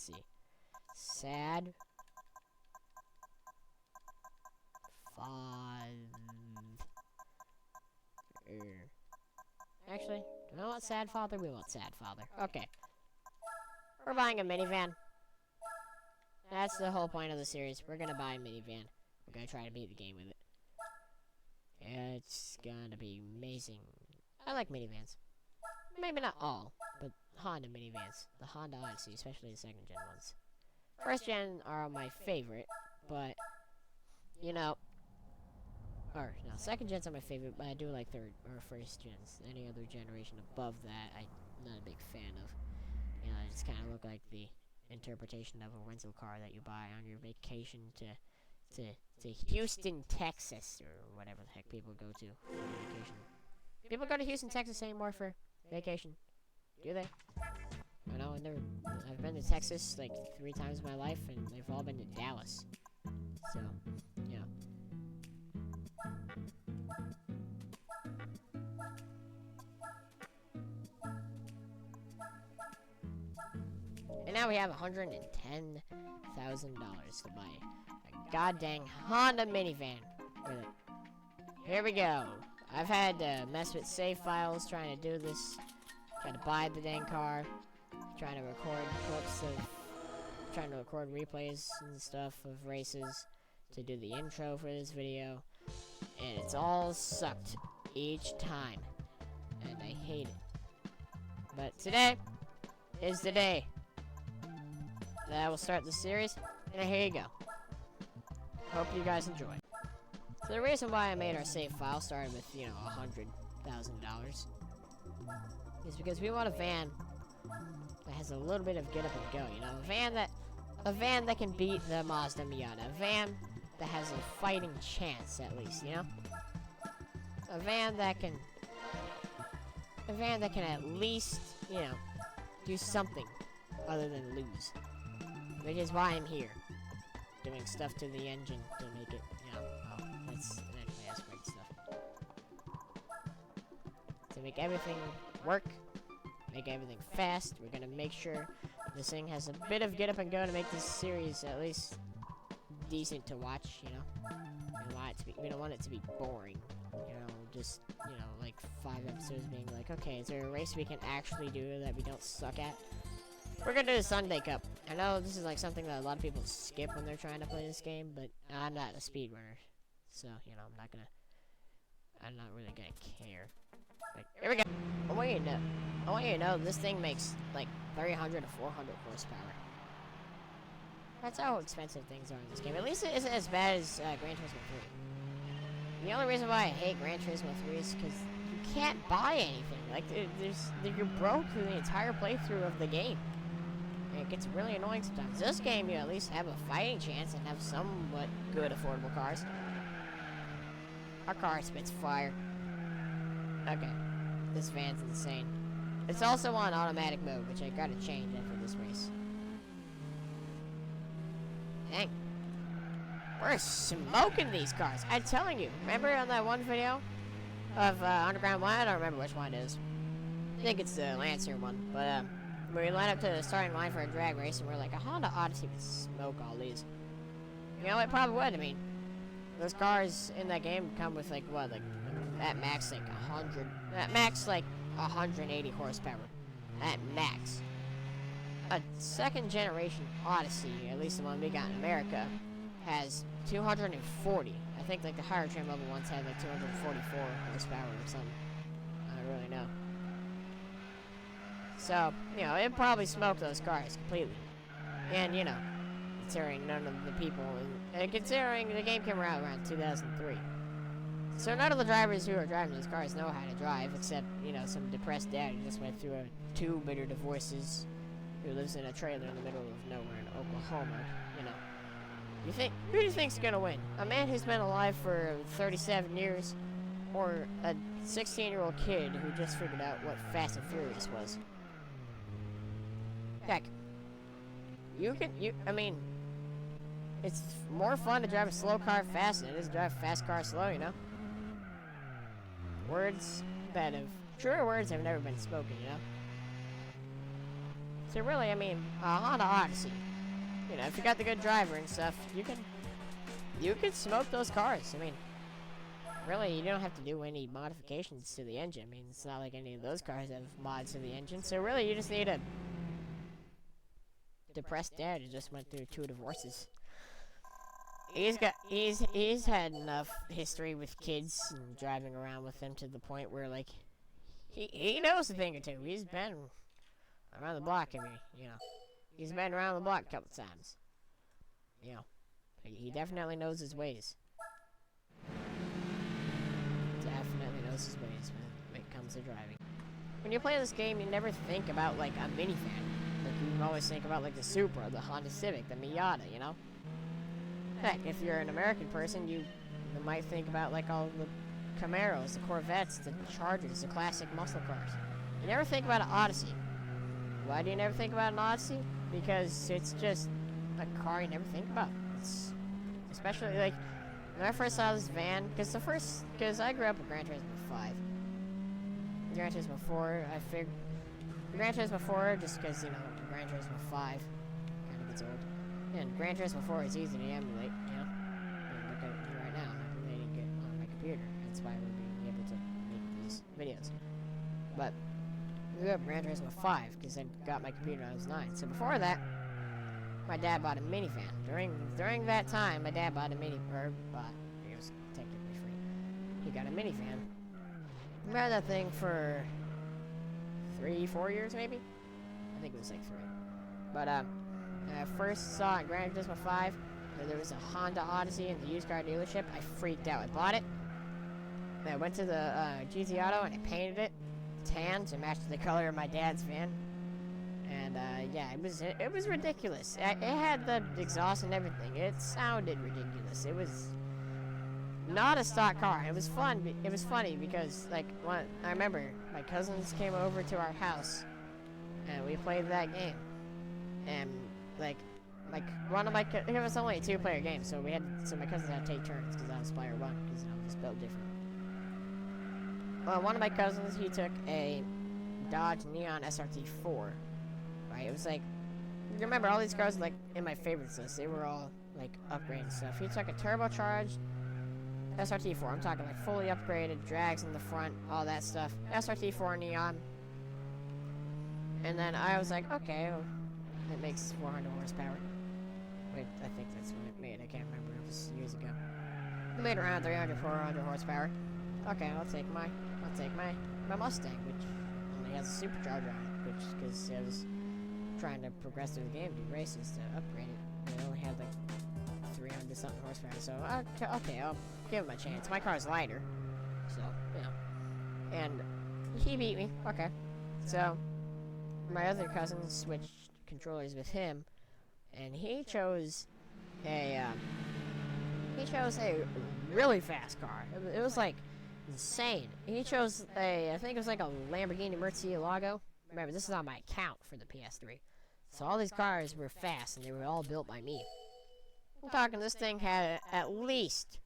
Let's see. Sad. Actually, do I want sad father? We want sad father. Okay. We're buying a minivan. That's the whole point of the series. We're gonna buy a minivan. We're gonna try to beat the game with it. It's gonna be amazing. I like minivans. Maybe not all, but Honda minivans. The Honda Odyssey, especially the second gen ones. First gen are my favorite, but, you know, or, no, second gens are my favorite, but I do like third, or first gens. Any other generation above that, I'm not a big fan of. You know, they just kind of look like the interpretation of a rental car that you buy on your vacation to Houston, Texas, or whatever the heck people go to for vacation. People go to Houston, Texas anymore for vacation. Do they? I know, I've been to Texas like 3 times in my life, and they've all been to Dallas. So, yeah. And now we have $110,000 to buy a goddamn Honda minivan. Here we go. I've had to mess with save files trying to do this. Trying to buy the dang car. Trying to record clips of... Trying to record replays and stuff of races to do the intro for this video. And it's all sucked each time. And I hate it. But today is the day that I will start the series, and here you go. Hope you guys enjoy. So the reason why I made our save file started with, you know, $100,000 is because we want a van that has a little bit of get up and go, you know, a van that can beat the Mazda Miata, a van that has a fighting chance at least, you know, a van that can at least, you know, do something other than lose. Which is why I'm here. Doing stuff to the engine to make it, you know, that's eventually aspect stuff. To make everything work, make everything fast, we're gonna make sure this thing has a bit of get up and go to make this series at least decent to watch, you know? We don't want it to be boring. You know, just, you know, like 5 episodes being like, okay, is there a race we can actually do that we don't suck at? We're gonna do the Sunday Cup. I know this is like something that a lot of people skip when they're trying to play this game, but I'm not a speedrunner, so, you know, I'm not really gonna care. Like, here we go. I want you to know this thing makes like 300 to 400 horsepower. That's how expensive things are in this game. At least it isn't as bad as Gran Turismo 3. The only reason why I hate Gran Turismo 3 is because you can't buy anything. Like, you're broke through the entire playthrough of the game. It gets really annoying sometimes. This game, you at least have a fighting chance and have somewhat good affordable cars. Our car spits fire. Okay. This van's insane. It's also on automatic mode, which I gotta change after this race. Dang. We're smoking these cars. I'm telling you. Remember on that one video of Underground 1? I don't remember which one it is. I think it's the Lancer one, but we line up to the starting line for a drag race, and we're like, a Honda Odyssey would smoke all these. You know, it probably would. I mean, those cars in that game come with, like, what, like, at max, like, 100, at max, like, 180 horsepower. At max. A second-generation Odyssey, at least the one we got in America, has 240. I think, like, the higher trim level ones had, like, 244 horsepower or something. I don't really know. So, you know, it probably smoked those cars completely. And, you know, considering none of the people, and considering the game came out around 2003. So none of the drivers who are driving those cars know how to drive, except, you know, some depressed dad who just went through 2 bitter divorces, who lives in a trailer in the middle of nowhere in Oklahoma, you know. Who do you think's gonna win? A man who's been alive for 37 years, or a 16-year-old kid who just figured out what Fast and Furious was? Heck, I mean, it's more fun to drive a slow car fast than it is to drive a fast car slow, you know? Truer words have never been spoken, you know? So really, I mean, Honda Odyssey. You know, if you got the good driver and stuff, you can smoke those cars. I mean, really, you don't have to do any modifications to the engine. I mean, it's not like any of those cars have mods to the engine. So really, you just need a depressed dad who just went through 2 divorces. He's had enough history with kids and driving around with them to the point where, like, he knows a thing or two. He's been around the block. I mean, you know, he's been around the block a couple times. You know, he definitely knows his ways. Definitely knows his ways when it comes to driving. When you play this game, you never think about, like, a minivan. Like, you always think about, like, the Supra, the Honda Civic, the Miata, you know? Heck, if you're an American person, you might think about, like, all the Camaros, the Corvettes, the Chargers, the classic muscle cars. You never think about an Odyssey. Why do you never think about an Odyssey? Because it's just a car you never think about. It's especially, like, when I first saw this van, because I grew up with Gran Turismo 5. Gran Turismo 4, I figured, Gran Turismo 4, just because, you know, Gran Turismo 5 kind of gets old. And Gran Turismo 4 is easy to emulate, you know? And look at me right now, I'm emulating it on my computer. That's why we're being able to make these videos. But I grew up Gran Turismo 5, because I got my computer when I was 9. So before that, my dad bought a minivan. During that time, my dad bought a it was technically free. He got a minivan. We had that thing for 3-4 years, maybe? I think it was like 3. But, when I first saw it, Gran Turismo 5, there was a Honda Odyssey in the used car dealership. I freaked out. I bought it. Then I went to the GT Auto and I painted it tan to match the color of my dad's van. And yeah, it was ridiculous. It had the exhaust and everything. It sounded ridiculous. It was not a stock car. It was fun. It was funny because, like, I remember my cousins came over to our house and we played that game. And like one of my it was only a 2-player game, so my cousins had to take turns because I was player 1 because I was built different. Well, one of my cousins, he took a Dodge Neon SRT4. Right, it was like, you remember all these cars like in my favorites list. They were all like upgraded stuff. He took a turbocharged SRT4. I'm talking like fully upgraded, drags in the front, all that stuff. SRT4 Neon. And then I was like, okay, well, it makes 400 horsepower. Wait, I think that's what it made. I can't remember. It was years ago. It made around 300, 400 horsepower. Okay, I'll take my Mustang, which only has a supercharger on it, which because I was trying to progress through the game, do races to upgrade it. It only had like 300 something horsepower, so okay, I'll give him a chance. My car's lighter, so you know. And he beat me. Okay, so my other cousin switched controllers with him, and he chose a really fast car. It was like insane. He chose I think it was like a Lamborghini Murcielago. Remember, this is on my account for the PS3. So all these cars were fast, and they were all built by me. I'm talking this thing had at least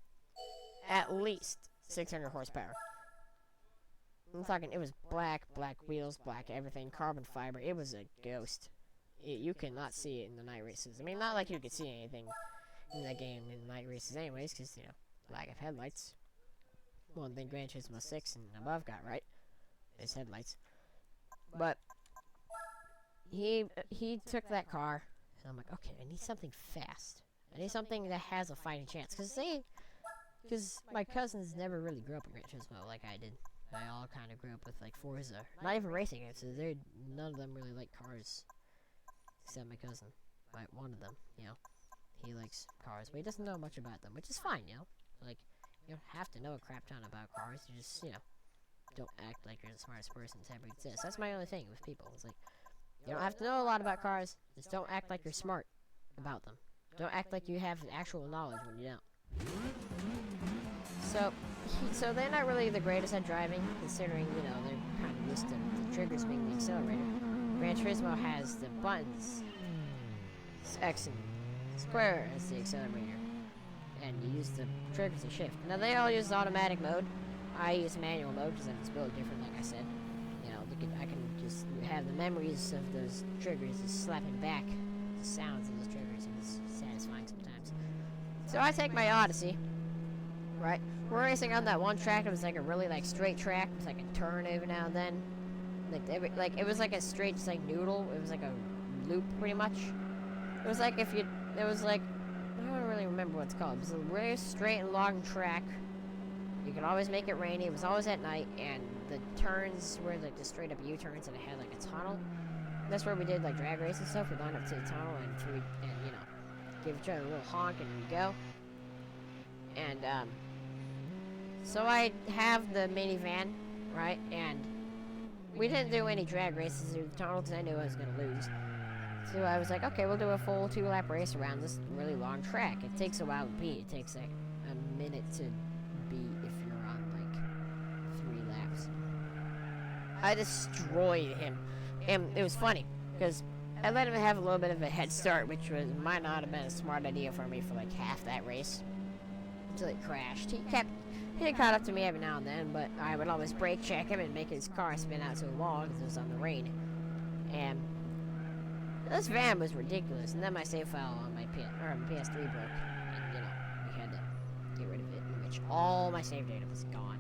600 horsepower. I'm talking it was black wheels, black everything, carbon fiber. It was a ghost. You could not see it in the night races. I mean, not like you could see anything in that game in night races anyways, because, you know, lack of headlights. One thing Gran Turismo 6 and above got right is headlights. But he took that car, and I'm like, okay, I need something fast. I need something that has a fighting chance, because my cousins never really grew up in Gran Turismo like I did. They all kind of grew up with like Forza, not even racing games. So none of them really like cars, except my cousin. Right, one of them, you know, he likes cars, but he doesn't know much about them, which is fine, you know. Like, you don't have to know a crap ton about cars. You just, you know, don't act like you're the smartest person to ever exist. That's my only thing with people. It's like, you don't have to know a lot about cars. Just don't act like you're smart about them. Don't act like you have actual knowledge when you don't. So they're not really the greatest at driving, considering, you know, they're kind of used to the triggers being the accelerator. Gran Turismo has the buttons, X and square as the accelerator, and you use the triggers to shift. Now they all use automatic mode. I use manual mode because it's built different, like I said. You know, I can just have the memories of those triggers just slapping back the sounds of those triggers. It was satisfying sometimes. So I take my Odyssey, right? We're racing on that one track. It was like a really like straight track. It was like a turn every now and then. Like it was like a straight just like noodle. It was like a loop pretty much. It was like it was like, I don't really remember what it's called. It was a really straight and long track. You could always make it rainy. It was always at night, and the turns were like the straight up U-turns, and it had like a tunnel. That's where we did like drag race and stuff. We lined up to the tunnel and you know, give each other a little honk and we go. And so I have the minivan, right? And we didn't do any drag races through the tunnel because I knew I was gonna lose. So I was like, okay, we'll do a full 2-lap race around this really long track. It takes a while to beat. It takes like a minute to beat if you're on like 3 laps. I destroyed him. And it was funny because I let him have a little bit of a head start, which might not have been a smart idea for me for like half that race. Until he crashed. He caught up to me every now and then, but I would always brake check him and make his car spin out so long because it was on the rain. And this van was ridiculous, and then my save file on my PS3 broke, and you know, we had to get rid of it, in which all my save data was gone.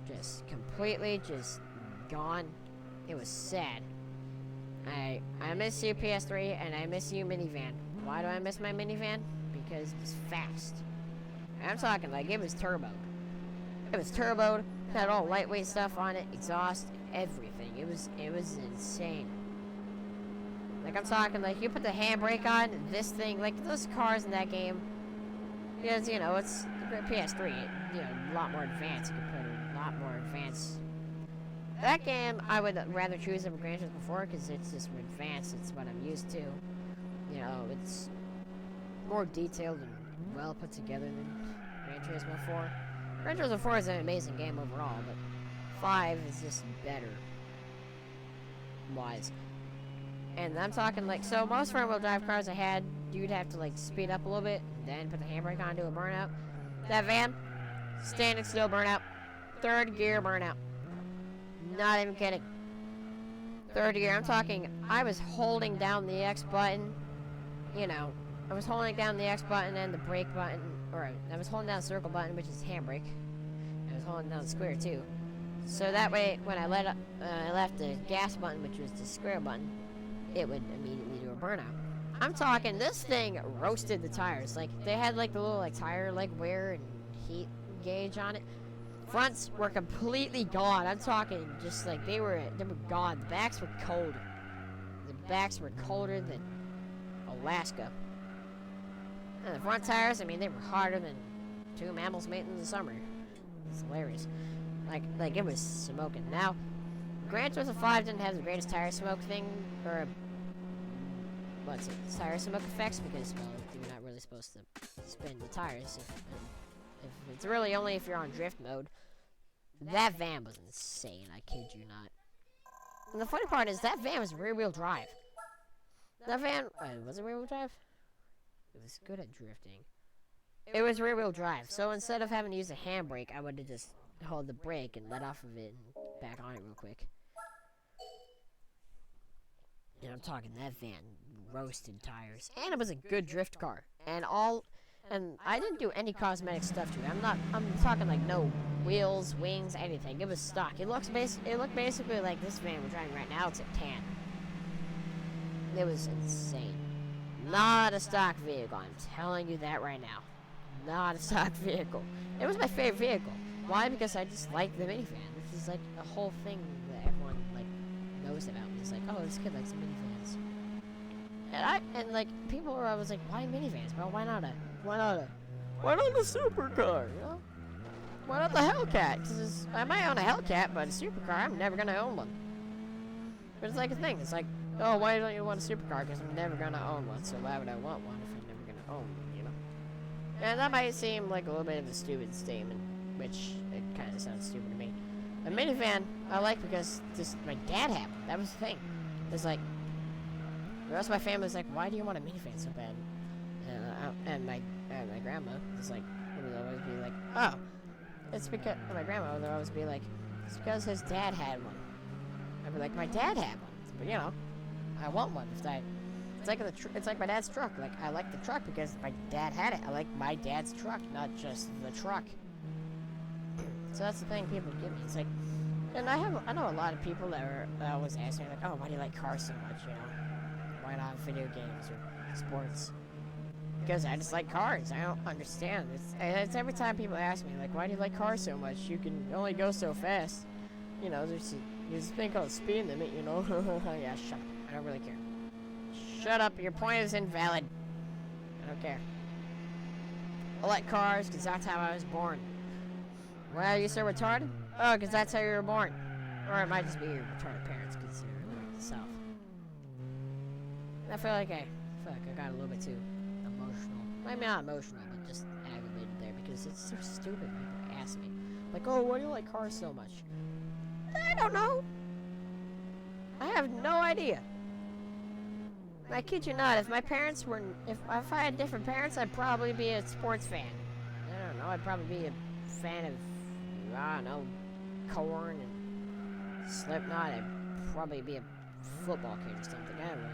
Just completely just gone. It was sad. I miss you, PS3, and I miss you, minivan. Why do I miss my minivan? Because it was fast. I'm talking like it was turboed. It was turboed, had all lightweight stuff on it, exhaust, everything. It was insane. Like, I'm talking, like, you put the handbrake on, this thing, like, those cars in that game, because, you know, it's the PS3, you know, a lot more advanced. You can put a lot more advanced. That game, I would rather choose over Gran Turismo 4, because it's just advanced. It's what I'm used to. You know, it's more detailed and well put together than Gran Turismo 4. Gran Turismo 4 is an amazing game overall, but 5 is just better. Wise. And I'm talking like, so most front-wheel drive cars I had, you'd have to like speed up a little bit, then put the handbrake on, do a burnout. That van, standing still burnout. 3rd gear burnout. Not even kidding. 3rd gear, I'm talking, I was holding down the X button, you know, I was holding down the X button and the brake button, or I was holding down the circle button, which is handbrake. I was holding down the square too. So that way, when I left the gas button, which was the square button, it would immediately do a burnout. I'm talking, this thing roasted the tires. Like, they had like the little like tire like wear and heat gauge on it. Fronts were completely gone. I'm talking just like they were gone. The backs were cold. The backs were colder than Alaska. And the front tires, I mean, they were harder than 2 mammals mating in the summer. It's hilarious. Like it was smoking. Now, Gran Turismo 5 didn't have the greatest tire smoke thing, or what's it, tire smoke effects, because, well, you're not really supposed to spin the tires if it's really only if you're on drift mode. That van was insane, I kid you not. And the funny part is that van was rear-wheel drive. That van, was it rear-wheel drive? It was good at drifting. It was rear-wheel drive, so instead of having to use a handbrake, I would have just hold the brake and let off of it and back on it real quick. And I'm talking that van roasted tires, and it was a good drift car. And I didn't do any cosmetic stuff to it. I'm talking like no wheels, wings, anything. It was stock. It looked basically like this van we're driving right now. It's a tan. It was insane. Not a stock vehicle. I'm telling you that right now. Not a stock vehicle. It was my favorite vehicle. Why? Because I just like the minivan. This is like a whole thing that everyone like knows about me. It's like, oh, this kid likes the minivans. And like people were always like, why minivans? Well, why not a supercar? You know? Why not the Hellcat? Because I might own a Hellcat, but a supercar, I'm never gonna own one. But it's like a thing. It's like, oh, why don't you want a supercar? Because I'm never gonna own one. So why would I want one if I'm never gonna own one? You know? And that might seem like a little bit of a stupid statement, which it kind of sounds stupid to me. A minivan I like because just my dad had one. That was the thing. It's like the rest of my family was like, "Why do you want a minivan so bad?" And my grandma was like, would always be like, "Oh, it's because." And my grandma would always be like, "It's because his dad had one." I'd be like, my dad had one, but you know, I want one. It's like my dad's truck. Like, I like the truck because my dad had it. I like my dad's truck, not just the truck. So that's the thing people give me. It's like, and I know a lot of people that always ask me like, oh, why do you like cars so much? You know, why not video games or sports? Because I just like cars. I don't understand. It's every time people ask me like, why do you like cars so much? You can only go so fast. You know, there's this thing called speed limit. You know, yeah, shut up. I don't really care. Shut up, your point is invalid. I don't care. I like cars because that's how I was born. Why are you so retarded? Oh, because that's how you were born. Or it might just be your retarded parents because you're like the South. I feel like I got a little bit too emotional. Maybe not emotional, but just aggravated there because it's so stupid when people ask me. Like, oh, why do you like cars so much? I don't know. I have no idea. I kid you not, if my parents were, if I had different parents, I'd probably be a sports fan. I don't know, I'd probably be a fan of, I don't know, Korn and Slipknot. I'd probably be a football kid or something, I don't really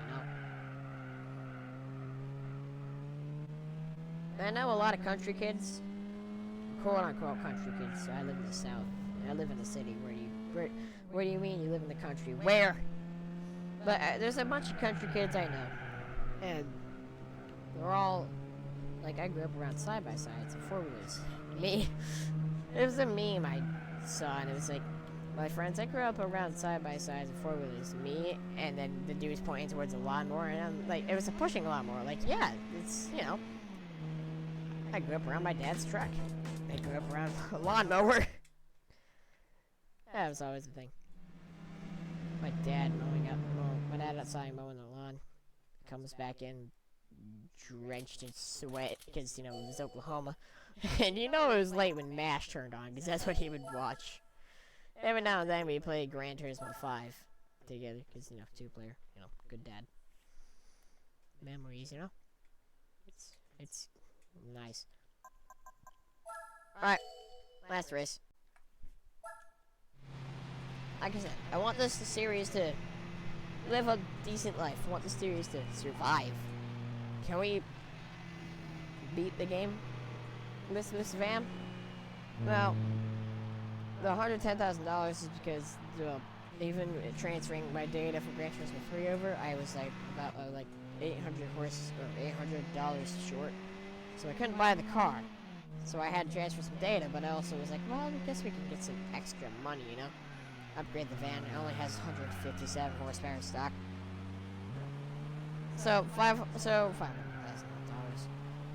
know. I know a lot of country kids, quote-unquote country kids, so I live in the South. I live in the city. Where do you mean you live in the country? Where? But there's a bunch of country kids I know, and they're all, like, I grew up around side-by-sides and four-wheelers. It was a meme I saw, and it was like, my friends, I grew up around side-by-sides and four-wheelers. Me, and then the dude's pointing towards a lawnmower, and I'm like, it was a pushing lawnmower. Like, yeah, it's, you know, I grew up around my dad's truck. I grew up around a lawnmower. That was always the thing. My dad my dad outside mowing the lawn, comes back in drenched in sweat because, you know, it was Oklahoma. And you know it was late when MASH turned on because that's what he would watch. Every now and then we played Gran Turismo 5 together because, you know, 2-player, you know, good dad. Memories, you know? It's nice. Alright, last race. Like I said, I want this series to live a decent life. I want this series to survive. Can we beat the game with this van? Well, the $110,000 is because, well, even transferring my data from Gran Turismo 3 over, I was like about like $800 short. So I couldn't buy the car. So I had to transfer some data, but I also was like, well, I guess we can get some extra money, you know? Upgrade the van. It only has 157 horsepower in stock. So $500,000.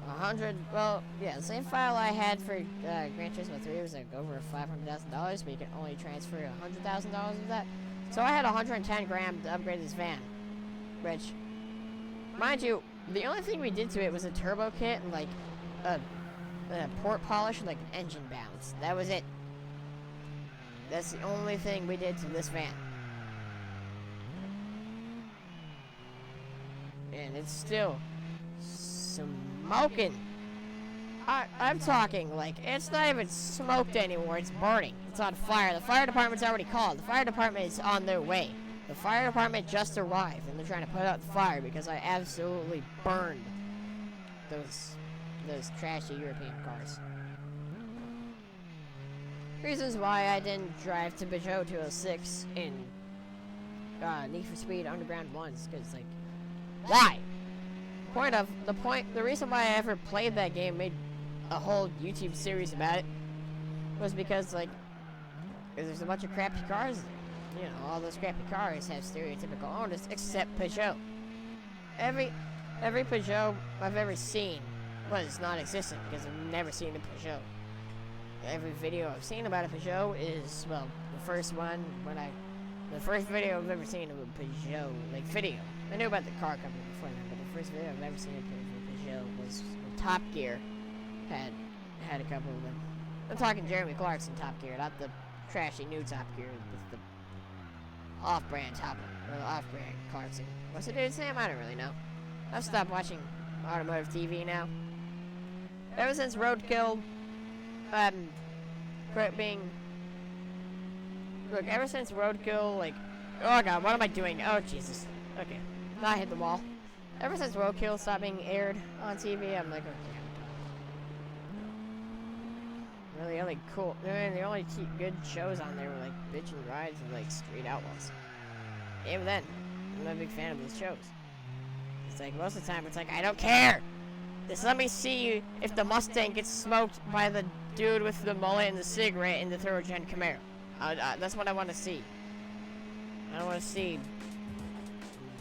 100. Well, yeah, the same file I had for Gran Turismo 3 was like over $500,000, but you can only transfer $100,000 of that. So I had 110 grand to upgrade this van, which, mind you, the only thing we did to it was a turbo kit and like a port polish and like an engine balance. That was it. That's the only thing we did to this van. And it's still smoking. I'm talking like it's not even smoked anymore. It's burning. It's on fire. The fire department's already called. The fire department is on their way. The fire department just arrived and they're trying to put out the fire because I absolutely burned those trashy European cars. Reasons why I didn't drive to Peugeot 206 in Need for Speed Underground 1s, because, like, why? The reason why I ever played that game, made a whole YouTube series about it, was because, like, there's a bunch of crappy cars. You know, all those crappy cars have stereotypical owners, except Peugeot. Every Peugeot I've ever seen was non-existent, because I've never seen a Peugeot. Every video I've seen about a Peugeot is, well, the first video I've ever seen of a Peugeot, like, video. I knew about the car company before then, but the first video I've ever seen of a Peugeot was when Top Gear had a couple of them. I'm talking Jeremy Clarkson Top Gear, not the trashy new Top Gear with the off-brand off-brand Clarkson. What's the dude's name? I don't really know. I've stopped watching automotive TV now. Ever since Roadkill, ever since Roadkill, like, Oh god, what am I doing? Oh Jesus. Okay. I hit the wall. Ever since Roadkill stopped being aired on TV, I'm like, okay. Really, the only good shows on there were like Bitch and Rides and like Street Outlaws. Even then, I'm not a big fan of those shows. It's like most of the time, it's like I don't care. Just let me see if the Mustang gets smoked by the dude with the mullet and the cigarette in the third-gen Camaro. That's what I want to see. I don't want to see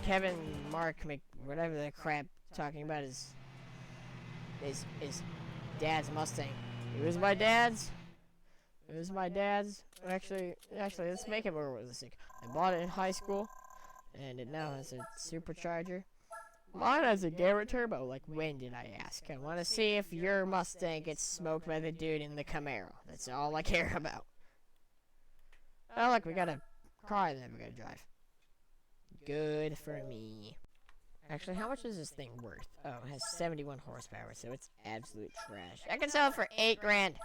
Kevin, Mark, whatever the crap talking about his dad's Mustang. It was my dad's. It was my dad's. Actually, let's make it more realistic. I bought it in high school, and it now has a supercharger. Mine has a Garrett turbo. Like, when did I ask? I want to see if your Mustang gets smoked by the dude in the Camaro. That's all I care about. Oh, look, we got a car that we gotta drive. Good for me. Actually, how much is this thing worth? Oh, it has 71 horsepower, so it's absolute trash. I can sell it for $8 grand.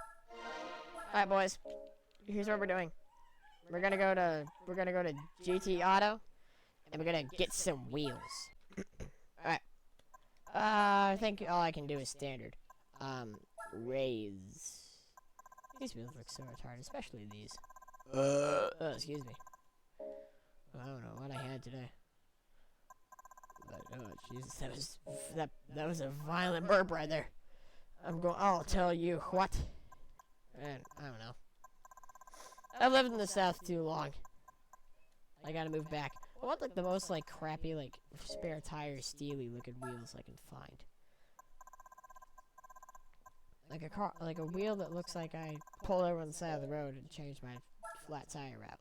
Alright, boys. Here's what we're doing. We're gonna go to GT Auto, and we're gonna get some wheels. Alright. I think all I can do is standard. Raise. These wheels look so retarded, especially these. Oh, excuse me. I don't know what I had today. But, oh, Jesus, that was a violent burp right there. I'll tell you what. Man, I don't know. I've lived in the South too long. I gotta move back. I want, like, the most, like, crappy, like, spare tire, steely looking wheels I can find. Like a wheel that looks like I pulled over on the side of the road and changed my flat tire route.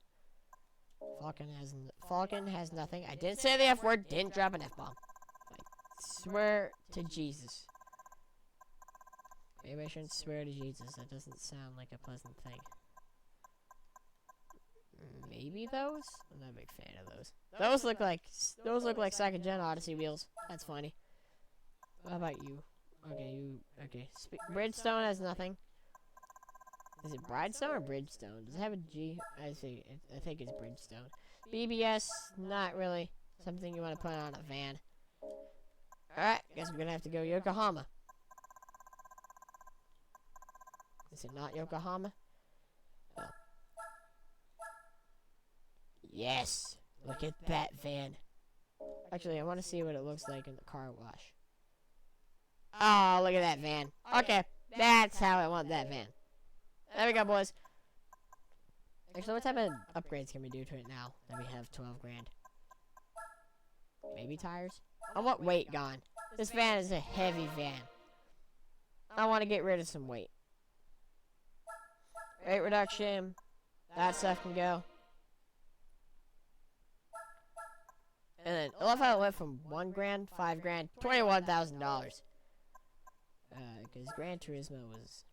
Falcon has nothing. I didn't say the F word, didn't drop an F-bomb. I swear to Jesus. Maybe I shouldn't swear to Jesus. That doesn't sound like a pleasant thing. Maybe those? I'm not a big fan of those. Those look like second gen Odyssey wheels. That's funny. How about you? Okay. Bridgestone has nothing. Is it Bridestone or Bridgestone? Does it have a G? I think it's Bridgestone. BBS, not really something you want to put on a van. Alright, guess we're gonna have to go Yokohama. Is it not Yokohama? Oh. Yes! Look at that van. Actually, I want to see what it looks like in the car wash. Oh, look at that van. Okay, that's how I want that van. There we go, boys. Actually, what type of upgrades can we do to it now that we have 12 grand? Maybe tires? I want weight gone. This van is a heavy van. I want to get rid of some weight. Weight reduction. That stuff can go. And then, I love how it went from 1 grand, 5 grand, $21,000. Because Gran Turismo was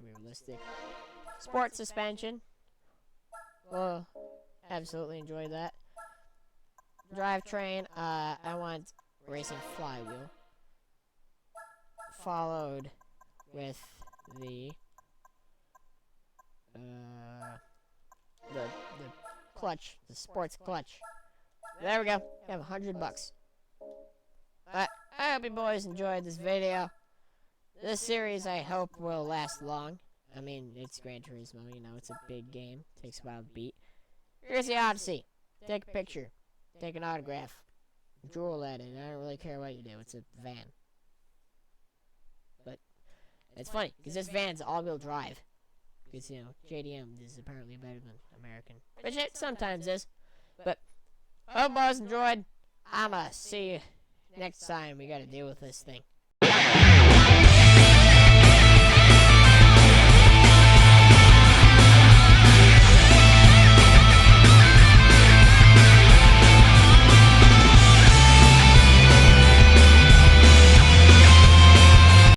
realistic. Sport suspension. Well, absolutely enjoy that. Drivetrain, I want racing flywheel. Followed with the clutch, the sports clutch. There we go. We have $100. But I hope you boys enjoyed this video. This series, I hope, will last long. I mean, it's Gran Turismo, you know, it's a big game. Takes a while to beat. Here's the Odyssey. Take a picture. Take an autograph. Drool at it. I don't really care what you do. It's a van. But it's funny, because this van's all-wheel drive. Because, you know, JDM is apparently better than American. Which it sometimes is. But, hope you boys enjoyed. I'ma see you next time we gotta deal with this thing.